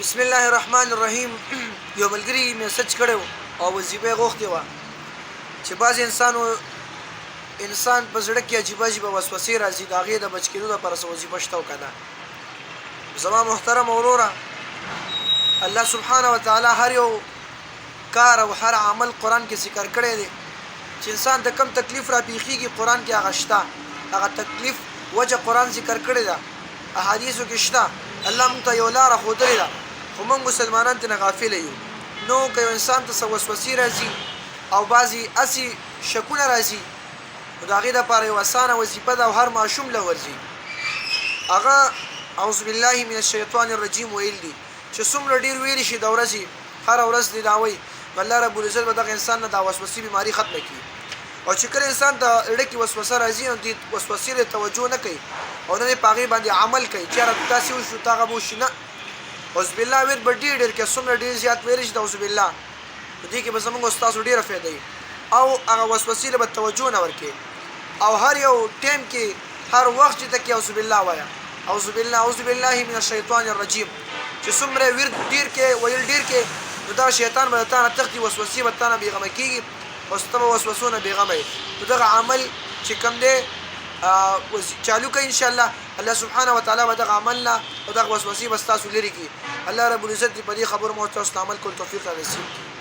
بسم الله الرحمن الرحیم. یو ملګری میسج کړو او وظیفه غوښتې وه چې بعضې انسان په زړه کې عجیبه عجیبه وسوسې راځي، د هغې د بچ کېدو دپاره څه وظیفه شته او که نه. زما محترم وروره، الله سبحانه وتعالی هر یو کار او هر عمل قرآن کې ذکر کړی دی چې انسان د کم تکلیف را پیښیږي، قرآن کې هغه شته، هغه تکلیف وجه قرآن ذکر کړی ده، احادیثو کې شته. الله موږ ته یو لاره ښودلې ده، خو موږ مسلمانان ترې غافله یو. نو که یو انسان ته څه وسوسې راځي او بعضې هسې شکونه راځي، نو د هغې دپاره یو اسانه وظیفه ده او هر ماشوم له ورځي. هغه اعوذ بالله من الشیطان الرجیم ویل دي چې څومره ډېر ویلی شي د ورځې، هره ورځ دې دا وایي، نو الله رب العزت به دغه انسان نه دا وسوسې بیماري ختمه کړي. او چې کله انسان ته زړه کې وسوسه راځي، نو دې وسوسې ته توجه نه کوي او نه یې په هغې باندې عمل کوي، چېرې داسې وشو دغه به وشي، نه. اعوذ بالله ویل به ډېر ډېر کې څومره ډېر زیات ویلی شي د اعوذ بالله، په دې کې به زموږ ستاسو ډېره فایده وي. او هغه وسوسې له به توجه نه ورکوي او هر یو ټایم کې هر وخت چې ته کې اعوذ بالله وایه، اعوذ بالله من الشیطان الرجیم. چې څومره ورد ډېر کې ویل ډېر کې، نو دا شیطان به د تا نه تښتي، وسوسې به تا نه بېغمه کېږي او ته به وسوسو نه بېغمه یې. نو دغه عمل چې کوم دی چالو کوي، انشاءالله الله سبحانه وتعالی به دغه عمل نه او دغه وسوسې به ستاسو لرې کړي. الله رب العزت دې په دې خبرو مو تاسو ته عمل کول توفیق را نصیب کړي.